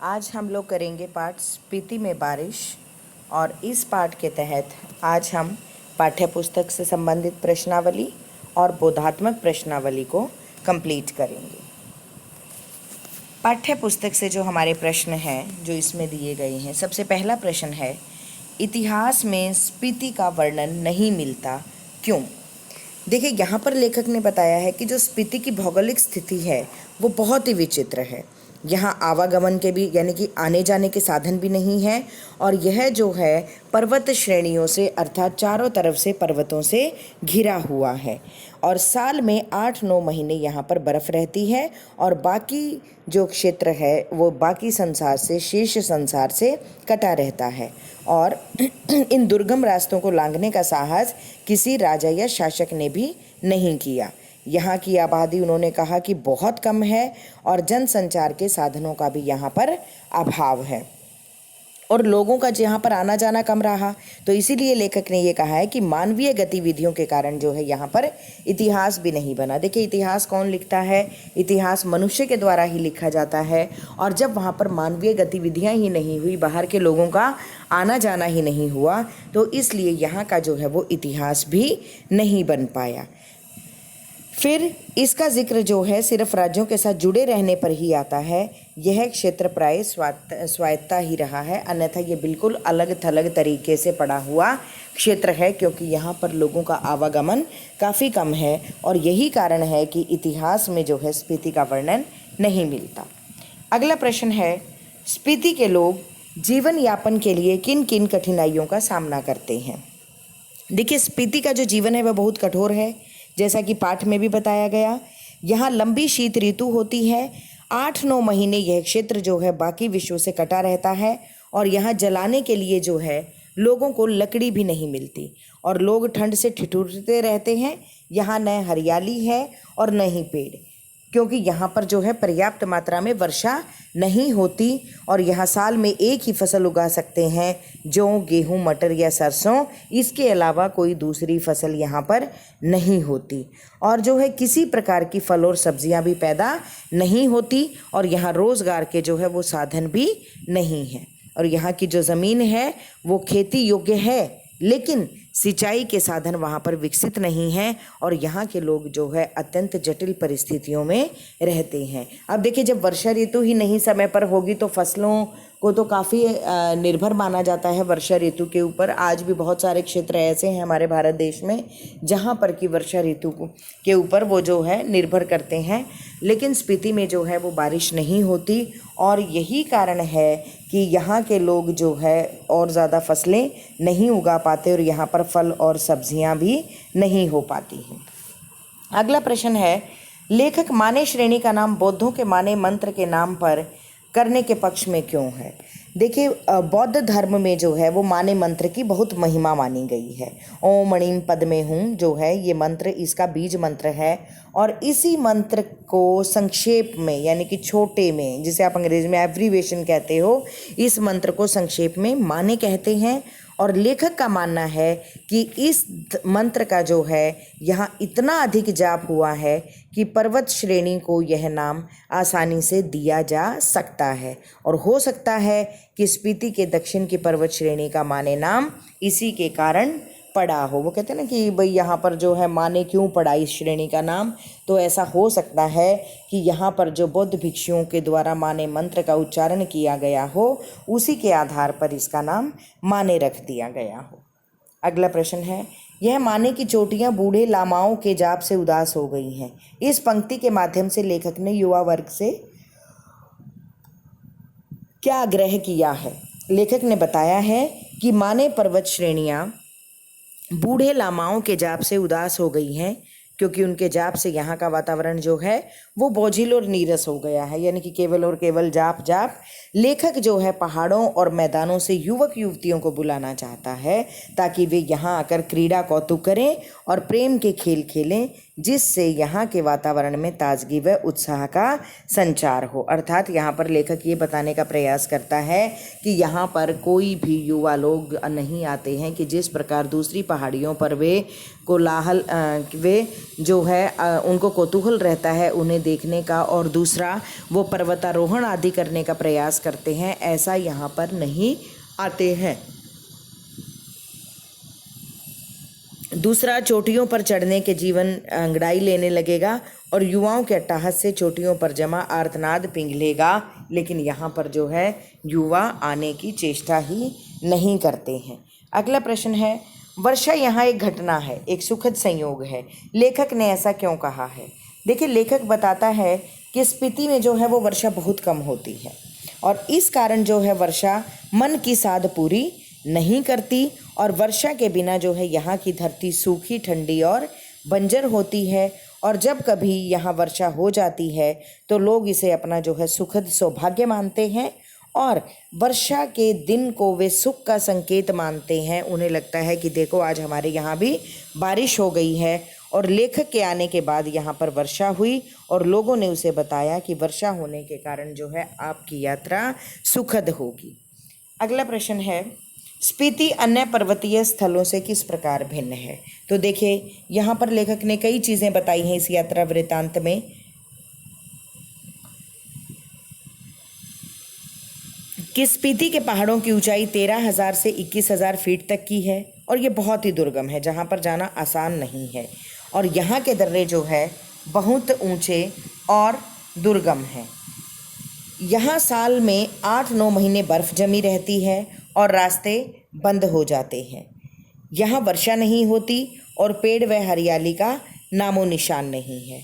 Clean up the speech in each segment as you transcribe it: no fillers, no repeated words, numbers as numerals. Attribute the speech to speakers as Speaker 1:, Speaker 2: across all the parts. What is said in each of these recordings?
Speaker 1: आज हम लोग करेंगे पाठ स्पीति में बारिश। और इस पाठ के तहत आज हम पाठ्य पुस्तक से संबंधित प्रश्नावली और बोधात्मक प्रश्नावली को कंप्लीट करेंगे। पाठ्य पुस्तक से जो हमारे प्रश्न हैं जो इसमें दिए गए हैं, सबसे पहला प्रश्न है, इतिहास में स्पीति का वर्णन नहीं मिलता क्यों? देखिए, यहाँ पर लेखक ने बताया है कि जो स्पीति की भौगोलिक स्थिति है वो बहुत ही विचित्र है। यहाँ आवागमन के भी यानी कि आने जाने के साधन भी नहीं है, और यह जो है पर्वत श्रेणियों से अर्थात चारों तरफ से पर्वतों से घिरा हुआ है। और साल में 8-9 महीने यहाँ पर बर्फ़ रहती है, और बाकी जो क्षेत्र है वो बाकी संसार से, शेष संसार से कटा रहता है। और इन दुर्गम रास्तों को लांघने का साहस किसी राजा या शासक ने भी नहीं किया। यहाँ की आबादी उन्होंने कहा कि बहुत कम है, और जनसंचार के साधनों का भी यहाँ पर अभाव है, और लोगों का यहाँ पर आना जाना कम रहा। तो इसीलिए लेखक ने ये कहा है कि मानवीय गतिविधियों के कारण जो है यहाँ पर इतिहास भी नहीं बना। देखिए, इतिहास कौन लिखता है? इतिहास मनुष्य के द्वारा ही लिखा जाता है, और जब वहाँ पर मानवीय गतिविधियाँ ही नहीं हुई, बाहर के लोगों का आना जाना ही नहीं हुआ, तो इसलिए यहाँ का जो है वो इतिहास भी नहीं बन पाया। फिर इसका जिक्र जो है सिर्फ राज्यों के साथ जुड़े रहने पर ही आता है। यह क्षेत्र प्राय स्वायत्ता ही रहा है, अन्यथा ये बिल्कुल अलग थलग तरीके से पड़ा हुआ क्षेत्र है, क्योंकि यहाँ पर लोगों का आवागमन काफ़ी कम है, और यही कारण है कि इतिहास में जो है स्पीति का वर्णन नहीं मिलता। अगला प्रश्न है, स्पीति के लोग जीवन यापन के लिए किन किन कठिनाइयों का सामना करते हैं? देखिए, स्पीति का जो जीवन है वह बहुत कठोर है, जैसा कि पाठ में भी बताया गया। यहाँ लंबी शीत ऋतु होती है, 8-9 महीने यह क्षेत्र जो है बाकी विश्व से कटा रहता है, और यहाँ जलाने के लिए जो है लोगों को लकड़ी भी नहीं मिलती, और लोग ठंड से ठिठुरते रहते हैं। यहाँ न हरियाली है और न ही पेड़, क्योंकि यहाँ पर जो है पर्याप्त मात्रा में वर्षा नहीं होती, और यहाँ साल में एक ही फसल उगा सकते हैं, जौ, गेहूँ, मटर या सरसों। इसके अलावा कोई दूसरी फसल यहाँ पर नहीं होती, और जो है किसी प्रकार की फल और सब्जियाँ भी पैदा नहीं होती, और यहाँ रोज़गार के जो है वो साधन भी नहीं हैं। और यहाँ की जो ज़मीन है वो खेती योग्य है, लेकिन सिंचाई के साधन वहाँ पर विकसित नहीं हैं, और यहाँ के लोग जो है अत्यंत जटिल परिस्थितियों में रहते हैं। अब देखिए, जब वर्षा ऋतु ही नहीं समय पर होगी तो फसलों को तो काफ़ी निर्भर माना जाता है वर्षा ऋतु के ऊपर। आज भी बहुत सारे क्षेत्र ऐसे हैं हमारे भारत देश में जहाँ पर कि वर्षा ऋतु के ऊपर वो जो है निर्भर करते हैं, लेकिन स्पीति में जो है वो बारिश नहीं होती, और यही कारण है कि यहाँ के लोग जो है और ज़्यादा फसलें नहीं उगा पाते, और यहाँ पर फल और सब्जियाँ भी नहीं हो पाती हैं। अगला प्रश्न है, लेखक माने श्रेणी का नाम बौद्धों के माने मंत्र के नाम पर करने के पक्ष में क्यों है? देखिए, बौद्ध धर्म में जो है वो माने मंत्र की बहुत महिमा मानी गई है। ओम मणिम पद्मे हूँ जो है ये मंत्र, इसका बीज मंत्र है, और इसी मंत्र को संक्षेप में यानी कि छोटे में, जिसे आप अंग्रेजी में एब्रीवेशन कहते हो, इस मंत्र को संक्षेप में माने कहते हैं। और लेखक का मानना है कि इस मंत्र का जो है यहाँ इतना अधिक जाप हुआ है कि पर्वत श्रेणी को यह नाम आसानी से दिया जा सकता है, और हो सकता है कि स्पीति के दक्षिण की पर्वत श्रेणी का माने नाम इसी के कारण पड़ा हो। वो कहते हैं ना कि भाई यहाँ पर जो है माने क्यों पड़ा इस श्रेणी का नाम, तो ऐसा हो सकता है कि यहाँ पर जो बौद्ध भिक्षुओं के द्वारा माने मंत्र का उच्चारण किया गया हो, उसी के आधार पर इसका नाम माने रख दिया गया हो। अगला प्रश्न है, यह माने की चोटियाँ बूढ़े लामाओं के जाप से उदास हो गई हैं। इस पंक्ति के माध्यम से लेखक ने युवा वर्ग से क्या आग्रह किया है? लेखक ने बताया है कि माने पर्वत श्रेणियाँ बूढ़े लामाओं के जाप से उदास हो गई हैं, क्योंकि उनके जाप से यहाँ का वातावरण जो है वो बोझिल और नीरस हो गया है, यानी कि केवल और केवल जाप जाप। लेखक जो है पहाड़ों और मैदानों से युवक युवतियों को बुलाना चाहता है, ताकि वे यहाँ आकर क्रीड़ा कौतुक करें और प्रेम के खेल खेलें, जिससे यहाँ के वातावरण में ताजगी व उत्साह का संचार हो। अर्थात यहाँ पर लेखक ये बताने का प्रयास करता है कि यहाँ पर कोई भी युवा लोग नहीं आते हैं कि जिस प्रकार दूसरी पहाड़ियों पर वे कोलाहल वे जो है उनको कौतूहल रहता है उन्हें देखने का, और दूसरा वो पर्वतारोहण आदि करने का प्रयास करते हैं, ऐसा यहाँ पर नहीं आते हैं। दूसरा, चोटियों पर चढ़ने के जीवन अंगड़ाई लेने लगेगा और युवाओं के अट्टहास से चोटियों पर जमा आर्तनाद पिघलेगा, लेकिन यहाँ पर जो है युवा आने की चेष्टा ही नहीं करते हैं। अगला प्रश्न है, वर्षा यहाँ एक घटना है, एक सुखद संयोग है, लेखक ने ऐसा क्यों कहा है? देखिए, लेखक बताता है कि स्पीति में जो है वो वर्षा बहुत कम होती है और इस कारण जो है वर्षा मन की साध पूरी नहीं करती, और वर्षा के बिना जो है यहाँ की धरती सूखी, ठंडी और बंजर होती है, और जब कभी यहाँ वर्षा हो जाती है तो लोग इसे अपना जो है सुखद सौभाग्य मानते हैं और वर्षा के दिन को वे सुख का संकेत मानते हैं। उन्हें लगता है कि देखो आज हमारे यहाँ भी बारिश हो गई है, और लेखक के आने के बाद यहाँ पर वर्षा हुई और लोगों ने उसे बताया कि वर्षा होने के कारण जो है आपकी यात्रा सुखद होगी। अगला प्रश्न है, स्पीति अन्य पर्वतीय स्थलों से किस प्रकार भिन्न है? तो देखिए, यहाँ पर लेखक ने कई चीज़ें बताई हैं इस यात्रा वृत्तांत में कि स्पीति के पहाड़ों की ऊंचाई 13,000 से 21,000 फीट तक की है और ये बहुत ही दुर्गम है, जहाँ पर जाना आसान नहीं है, और यहाँ के दर्रे जो है बहुत ऊंचे और दुर्गम हैं। यहाँ साल में 8-9 महीने बर्फ़ जमी रहती है और रास्ते बंद हो जाते हैं। यहाँ वर्षा नहीं होती और पेड़ व हरियाली का नामो निशान नहीं है।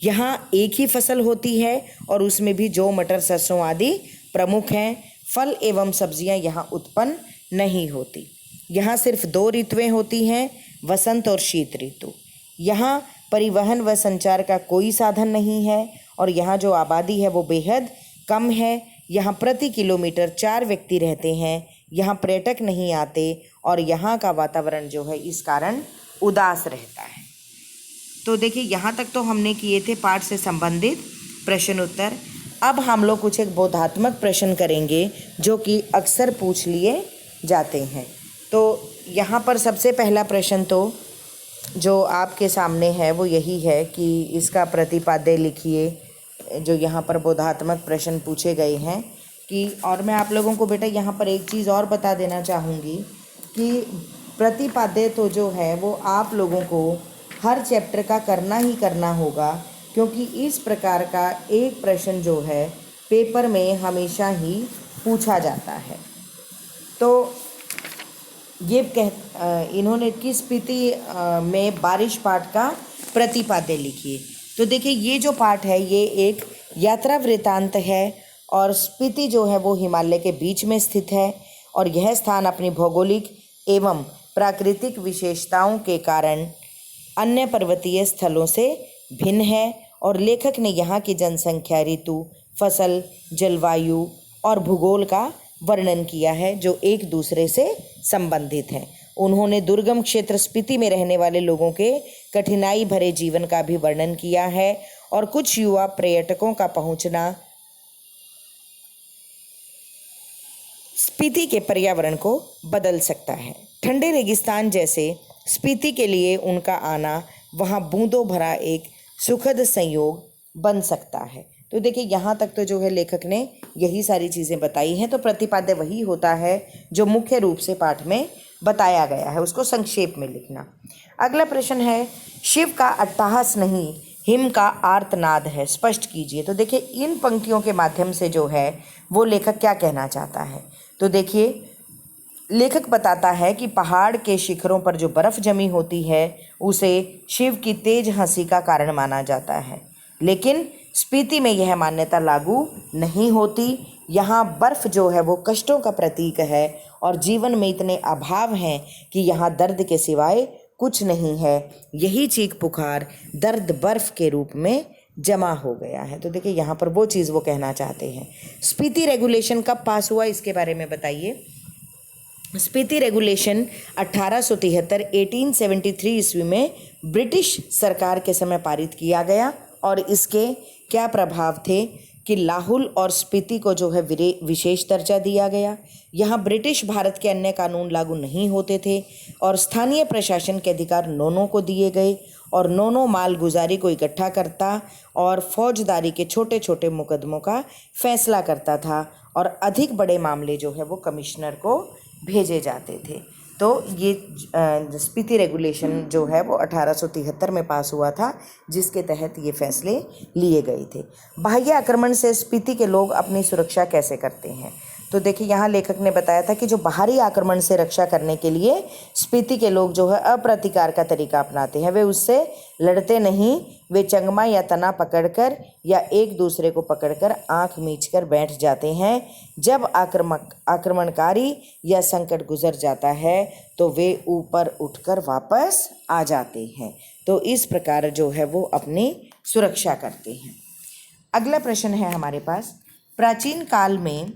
Speaker 1: यहाँ एक ही फसल होती है और उसमें भी जौ, मटर, सरसों आदि प्रमुख हैं। फल एवं सब्जियाँ यहाँ उत्पन्न नहीं होती। यहाँ सिर्फ 2 ऋतुएँ होती हैं, वसंत और शीत ऋतु। यहाँ परिवहन व संचार का कोई साधन नहीं है और यहाँ जो आबादी है वो बेहद कम है। यहाँ प्रति किलोमीटर 4 व्यक्ति रहते हैं। यहाँ पर्यटक नहीं आते और यहाँ का वातावरण जो है इस कारण उदास रहता है। तो देखिए, यहाँ तक तो हमने किए थे पाठ से संबंधित प्रश्न उत्तर। अब हम लोग कुछ एक बोधात्मक प्रश्न करेंगे जो कि अक्सर पूछ लिए जाते हैं। तो यहाँ पर सबसे पहला प्रश्न तो जो आपके सामने है वो यही है कि इसका प्रतिपाद्य लिखिए। जो यहाँ पर बोधात्मक प्रश्न पूछे गए हैं कि, और मैं आप लोगों को बेटा यहाँ पर एक चीज़ और बता देना चाहूँगी कि प्रतिपाद्य तो जो है वो आप लोगों को हर चैप्टर का करना ही करना होगा, क्योंकि इस प्रकार का एक प्रश्न जो है पेपर में हमेशा ही पूछा जाता है। तो ये इन्होंने किस स्पीति में बारिश पाठ का प्रतिपाद्य लिखिए। तो देखिए, ये जो पाठ है ये एक यात्रा वृत्तांत है और स्पीति जो है वो हिमालय के बीच में स्थित है और यह स्थान अपनी भौगोलिक एवं प्राकृतिक विशेषताओं के कारण अन्य पर्वतीय स्थलों से भिन्न है और लेखक ने यहाँ की जनसंख्या, ऋतु, फसल, जलवायु और भूगोल का वर्णन किया है जो एक दूसरे से संबंधित हैं। उन्होंने दुर्गम क्षेत्र स्पीति में रहने वाले लोगों के कठिनाई भरे जीवन का भी वर्णन किया है और कुछ युवा पर्यटकों का पहुंचना स्पीति के पर्यावरण को बदल सकता है। ठंडे रेगिस्तान जैसे स्पीति के लिए उनका आना वहां बूंदों भरा एक सुखद संयोग बन सकता है। तो देखिए, यहाँ तक तो जो है लेखक ने यही सारी चीज़ें बताई हैं। तो प्रतिपाद्य वही होता है जो मुख्य रूप से पाठ में बताया गया है, उसको संक्षेप में लिखना। अगला प्रश्न है, शिव का अट्टहास नहीं हिम का आर्तनाद है, स्पष्ट कीजिए। तो देखिए, इन पंक्तियों के माध्यम से जो है वो लेखक क्या कहना चाहता है। तो देखिए, लेखक बताता है कि पहाड़ के शिखरों पर जो बर्फ़ जमी होती है उसे शिव की तेज हंसी का कारण माना जाता है, लेकिन स्पीति में यह मान्यता लागू नहीं होती। यहाँ बर्फ़ जो है वो कष्टों का प्रतीक है और जीवन में इतने अभाव हैं कि यहाँ दर्द के सिवाय कुछ नहीं है। यही चीख पुकार दर्द बर्फ़ के रूप में जमा हो गया है। तो देखिए, यहाँ पर वो चीज़ वो कहना चाहते हैं। स्पीति रेगुलेशन कब पास हुआ, इसके बारे में बताइए। स्पीति रेगुलेशन 1873 ईस्वी में ब्रिटिश सरकार के समय पारित किया गया और इसके क्या प्रभाव थे कि लाहुल और स्पीति को जो है विशेष दर्जा दिया गया। यहाँ ब्रिटिश भारत के अन्य कानून लागू नहीं होते थे और स्थानीय प्रशासन के अधिकार नोनों को दिए गए और नोनो मालगुजारी को इकट्ठा करता और फौजदारी के छोटे छोटे मुकदमों का फैसला करता था और अधिक बड़े मामले जो है वो कमिश्नर को भेजे जाते थे। तो ये स्पीति रेगुलेशन जो है वो 1873 में पास हुआ था, जिसके तहत ये फैसले लिए गए थे। बाह्य आक्रमण से स्पीति के लोग अपनी सुरक्षा कैसे करते हैं? तो देखिए, यहाँ लेखक ने बताया था कि जो बाहरी आक्रमण से रक्षा करने के लिए स्पीति के लोग जो है अप्रतिकार का तरीका अपनाते हैं। वे उससे लड़ते नहीं, वे चंगमा या तना पकड़कर या एक दूसरे को पकड़कर आंख मीचकर बैठ जाते हैं। जब आक्रमणकारी या संकट गुजर जाता है तो वे ऊपर उठकर वापस आ जाते हैं। तो इस प्रकार जो है वो अपनी सुरक्षा करते हैं। अगला प्रश्न है हमारे पास, प्राचीन काल में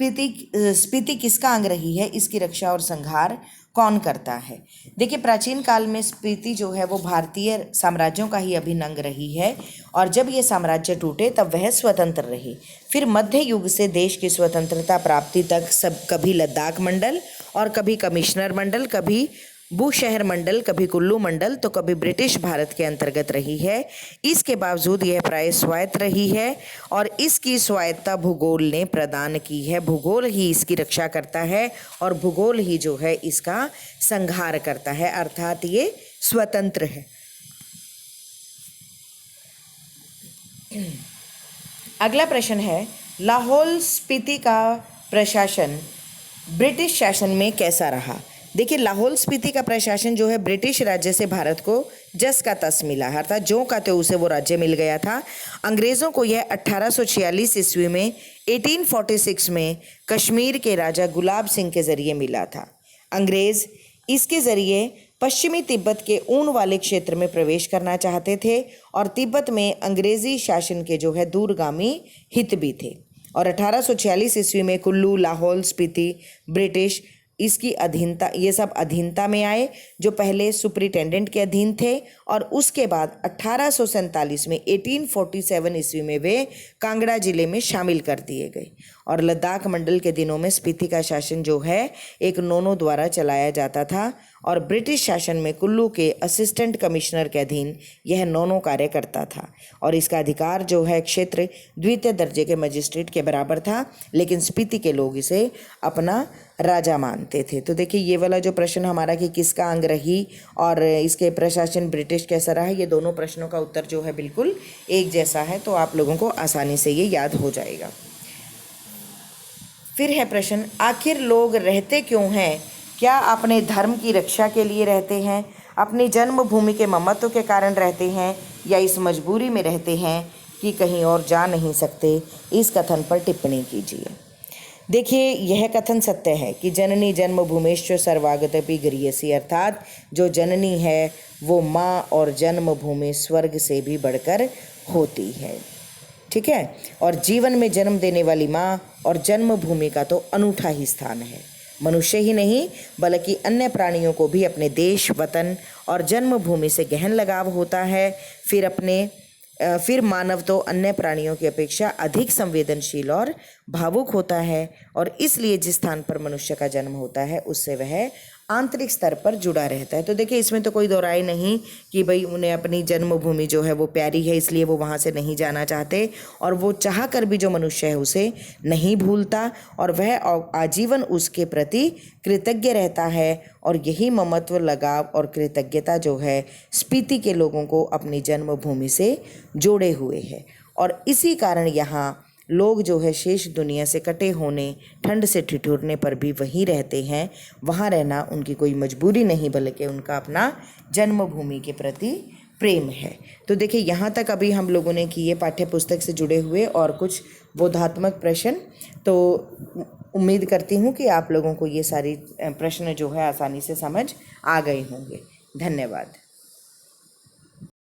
Speaker 1: स्पीति किसका अंग रही है? इसकी रक्षा और संहार कौन करता है? देखिए, प्राचीन काल में स्पीति जो है वो भारतीय साम्राज्यों का ही अभिन्न अंग रही है और जब ये साम्राज्य टूटे तब वह स्वतंत्र रहे। फिर मध्य युग से देश की स्वतंत्रता प्राप्ति तक सब कभी लद्दाख मंडल और कभी कमिश्नर मंडल, कभी भूशहर मंडल, कभी कुल्लू मंडल, तो कभी ब्रिटिश भारत के अंतर्गत रही है। इसके बावजूद यह प्राय स्वायत्त रही है और इसकी स्वायत्तता भूगोल ने प्रदान की है। भूगोल ही इसकी रक्षा करता है और भूगोल ही जो है इसका संहार करता है, अर्थात ये स्वतंत्र है। अगला प्रश्न है, लाहौल स्पीति का प्रशासन ब्रिटिश शासन में कैसा रहा? देखिए, लाहौल स्पीति का प्रशासन जो है ब्रिटिश राज्य से भारत को जस का तस मिला है, अर्थात जो का त्यों उसे वो राज्य मिल गया था। अंग्रेज़ों को यह 1846 ईस्वी में 1846 में कश्मीर के राजा गुलाब सिंह के ज़रिए मिला था। अंग्रेज़ इसके ज़रिए पश्चिमी तिब्बत के ऊन वाले क्षेत्र में प्रवेश करना चाहते थे और तिब्बत में अंग्रेज़ी शासन के जो है दूरगामी हित भी थे। और 1846 ईस्वी में कुल्लू, लाहौल स्पीति ब्रिटिश इसकी अधीनता, ये सब अधीनता में आए, जो पहले सुपरिटेंडेंट के अधीन थे और उसके बाद 1847 में 1847 ईस्वी में वे कांगड़ा जिले में शामिल कर दिए गए। और लद्दाख मंडल के दिनों में स्पीति का शासन जो है एक नोनो द्वारा चलाया जाता था और ब्रिटिश शासन में कुल्लू के असिस्टेंट कमिश्नर के अधीन यह नोनो कार्य करता था और इसका अधिकार जो है क्षेत्र द्वितीय दर्जे के मजिस्ट्रेट के बराबर था, लेकिन स्पीति के लोग इसे अपना राजा मानते थे। तो देखिए, ये वाला जो प्रश्न हमारा कि किसका अंग रही और इसके प्रशासन ब्रिटिश कैसा रहा, ये दोनों प्रश्नों का उत्तर जो है बिल्कुल एक जैसा है, तो आप लोगों को आसानी से ये याद हो जाएगा। फिर है प्रश्न, आखिर लोग रहते क्यों हैं? क्या अपने धर्म की रक्षा के लिए रहते हैं, अपनी जन्मभूमि के ममत्व के कारण रहते हैं, या इस मजबूरी में रहते हैं कि कहीं और जा नहीं सकते? इस कथन पर टिप्पणी कीजिए। देखिए, यह कथन सत्य है कि जननी जन्मभूमेश्वर सर्वागतपि गरीयसी, अर्थात जो जननी है वो माँ और जन्मभूमि स्वर्ग से भी बढ़कर होती है। ठीक है, और जीवन में जन्म देने वाली माँ और जन्मभूमि का तो अनूठा ही स्थान है। मनुष्य ही नहीं बल्कि अन्य प्राणियों को भी अपने देश, वतन और जन्मभूमि से गहन लगाव होता है। फिर मानव तो अन्य प्राणियों की अपेक्षा अधिक संवेदनशील और भावुक होता है और इसलिए जिस स्थान पर मनुष्य का जन्म होता है उससे वह आंतरिक स्तर पर जुड़ा रहता है। तो देखिए, इसमें तो कोई दो राय नहीं कि भाई उन्हें अपनी जन्मभूमि जो है वो प्यारी है, इसलिए वो वहाँ से नहीं जाना चाहते, और वो चाह कर भी जो मनुष्य है उसे नहीं भूलता और वह आजीवन उसके प्रति कृतज्ञ रहता है। और यही ममत्व, लगाव और कृतज्ञता जो है स्पीति के लोगों को अपनी जन्मभूमि से जोड़े हुए है और इसी कारण यहाँ लोग जो है शेष दुनिया से कटे होने, ठंड से ठिठुरने पर भी वहीं रहते हैं। वहाँ रहना उनकी कोई मजबूरी नहीं बल्कि उनका अपना जन्मभूमि के प्रति प्रेम है। तो देखिए, यहाँ तक अभी हम लोगों ने किए पाठ्य पुस्तक से जुड़े हुए और कुछ बोधात्मक प्रश्न। तो उम्मीद करती हूँ कि आप लोगों को ये सारी प्रश्न जो है आसानी से समझ आ गए होंगे। धन्यवाद।